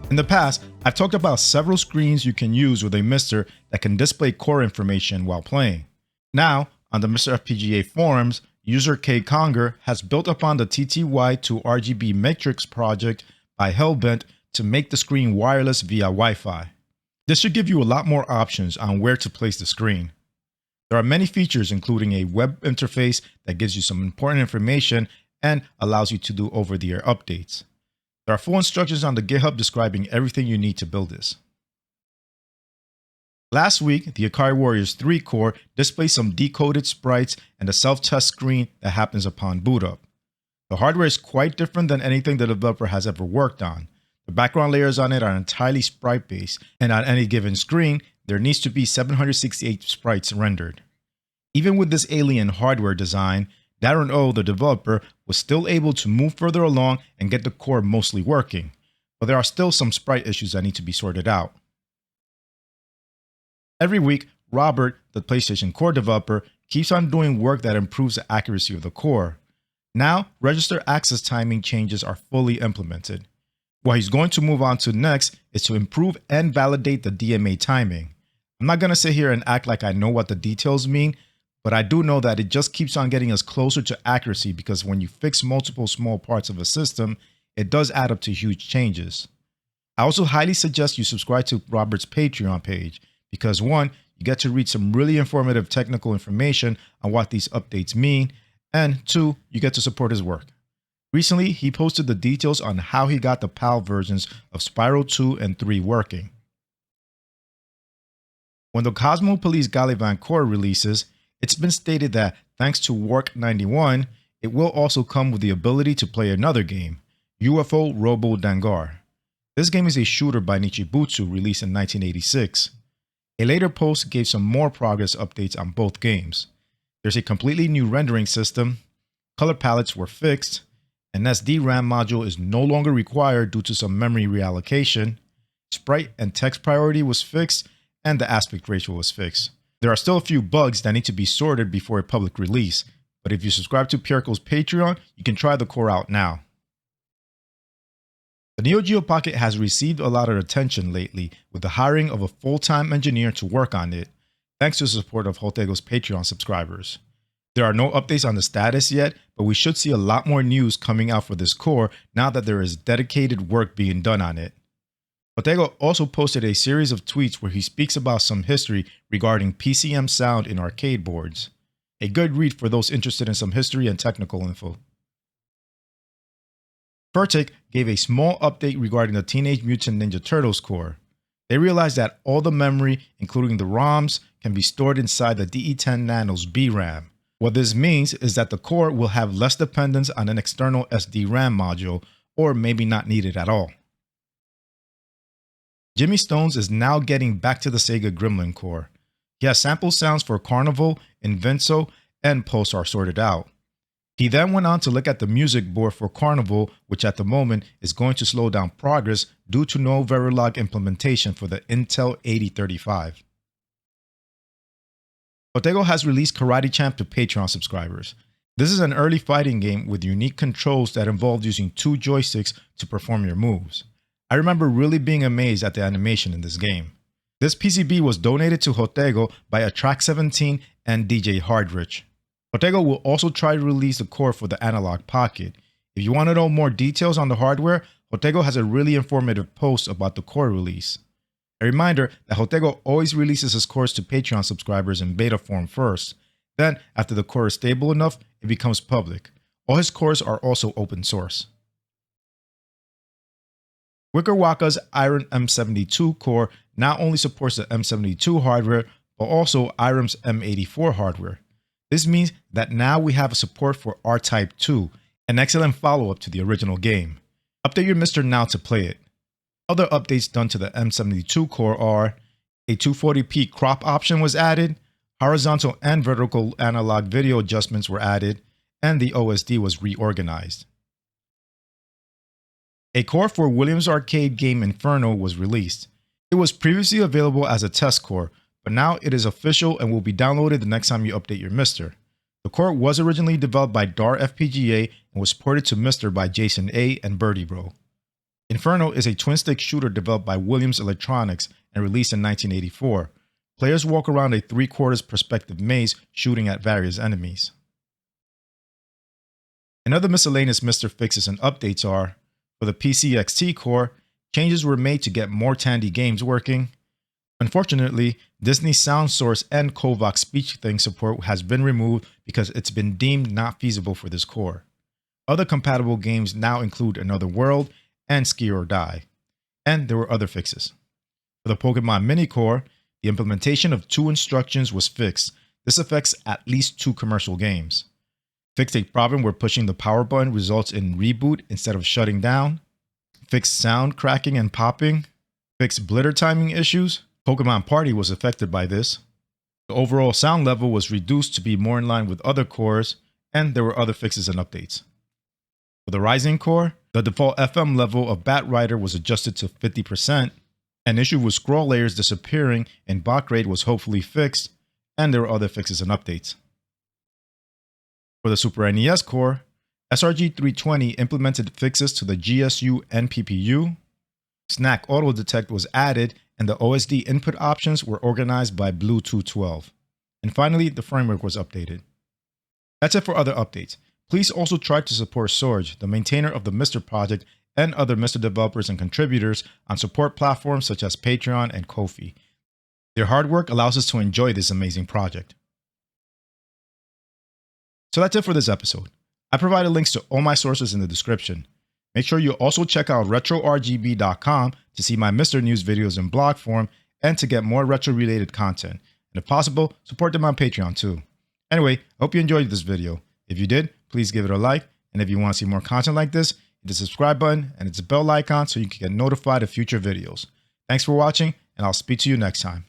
In the past, I've talked about several screens you can use with a MiSTer that can display core information while playing. Now, on the MiSTer FPGA forums, user K Conger has built upon the TTY to RGB matrix project by Hellbent to make the screen wireless via Wi-Fi. This should give you a lot more options on where to place the screen. There are many features, including a web interface that gives you some important information and allows you to do over-the-air updates. There are full instructions on the GitHub describing everything you need to build this. Last week, the Ikari Warriors III core displayed some decoded sprites and a self-test screen that happens upon boot up. The hardware is quite different than anything the developer has ever worked on. The background layers on it are entirely sprite-based, and on any given screen, there needs to be 768 sprites rendered. Even with this alien hardware design, Darren O, the developer, was still able to move further along and get the core mostly working, but there are still some sprite issues that need to be sorted out. Every week, Robert, the PlayStation Core developer, keeps on doing work that improves the accuracy of the core. Now, register access timing changes are fully implemented. What he's going to move on to next is to improve and validate the DMA timing. I'm not going to sit here and act like I know what the details mean, but I do know that it just keeps on getting us closer to accuracy because when you fix multiple small parts of a system, it does add up to huge changes. I also highly suggest you subscribe to Robert's Patreon page because 1, you get to read some really informative technical information on what these updates mean, and 2, you get to support his work. Recently, he posted the details on how he got the PAL versions of Spyro 2 and 3 working. When the Cosmo Police Galavan core releases, it's been stated that thanks to Work 91, it will also come with the ability to play another game, UFO Robo Dangar. This game is a shooter by Nichibutsu released in 1986. A later post gave some more progress updates on both games. There's a completely new rendering system, color palettes were fixed, an SD-RAM module is no longer required due to some memory reallocation, sprite and text priority was fixed, and the aspect ratio was fixed. There are still a few bugs that need to be sorted before a public release, but if you subscribe to Pierco's Patreon, you can try the core out now. The NeoGeo Pocket has received a lot of attention lately with the hiring of a full-time engineer to work on it, thanks to the support of Hotego's Patreon subscribers. There are no updates on the status yet, but we should see a lot more news coming out for this core now that there is dedicated work being done on it. Hotego also posted a series of tweets where he speaks about some history regarding PCM sound in arcade boards. A good read for those interested in some history and technical info. Furtick gave a small update regarding the Teenage Mutant Ninja Turtles core. They realized that all the memory, including the ROMs, can be stored inside the DE10 Nano's BRAM. What this means is that the core will have less dependence on an external SD-RAM module, or maybe not needed at all. Jimmy Stones is now getting back to the Sega Gremlin core. He has sample sounds for Carnival, Invenso, and Pulsar sorted out. He then went on to look at the music board for Carnival, which at the moment is going to slow down progress due to no Verilog implementation for the Intel 8035. Hotego has released Karate Champ to Patreon subscribers. This is an early fighting game with unique controls that involve using 2 joysticks to perform your moves. I remember really being amazed at the animation in this game. This PCB was donated to Hotego by Attract17 and DJ Hardrich. Hotego will also try to release the core for the Analog Pocket. If you want to know more details on the hardware, Hotego has a really informative post about the core release. A reminder that Hotego always releases his cores to Patreon subscribers in beta form first. Then, after the core is stable enough, it becomes public. All his cores are also open source. Wicker Waka's Iron M72 core not only supports the M72 hardware, but also Irem's M84 hardware. This means that now we have a support for R-Type 2, an excellent follow-up to the original game. Update your MiSTer now to play it. Other updates done to the M72 core are a 240p crop option was added, horizontal and vertical analog video adjustments were added, and the OSD was reorganized. A core for Williams arcade game Inferno was released. It was previously available as a test core, but now it is official and will be downloaded the next time you update your MiSTer. The core was originally developed by DAR FPGA and was ported to MiSTer by Jason A and Birdie Bro. Inferno is a twin-stick shooter developed by Williams Electronics and released in 1984. Players walk around a 3/4 perspective maze shooting at various enemies. Another miscellaneous MiSTer fixes and updates are, for the PSX Core, changes were made to get more Tandy games working. Unfortunately, Disney Sound Source and Kovac speech thing support has been removed because it's been deemed not feasible for this core. Other compatible games now include Another World and Ski or Die. And there were other fixes. For the Pokemon Mini Core, the implementation of 2 instructions was fixed. This affects at least 2 commercial games. Fixed a problem where pushing the power button results in reboot instead of shutting down. Fixed sound cracking and popping. Fixed blitter timing issues. Pokemon Party was affected by this. The overall sound level was reduced to be more in line with other cores, and there were other fixes and updates. For the Rising Core, the default FM level of Batrider was adjusted to 50%. An issue with scroll layers disappearing and baud rate was hopefully fixed, and there were other fixes and updates. For the Super NES core, SRG 320 implemented fixes to the GSU NPPU. Snack Auto Detect was added, and the OSD input options were organized by Bluetooth 12. And finally, the framework was updated. That's it for other updates. Please also try to support Sorge, the maintainer of the MiSTer project, and other MiSTer developers and contributors on support platforms such as Patreon and Ko-fi. Their hard work allows us to enjoy this amazing project. So that's it for this episode. I provided links to all my sources in the description. Make sure you also check out RetroRGB.com to see my MiSTer news videos in blog form and to get more retro related content. And if possible, support them on Patreon too. Anyway, I hope you enjoyed this video. If you did, please give it a like. And if you want to see more content like this, hit the subscribe button and it's a bell icon so you can get notified of future videos. Thanks for watching, and I'll speak to you next time.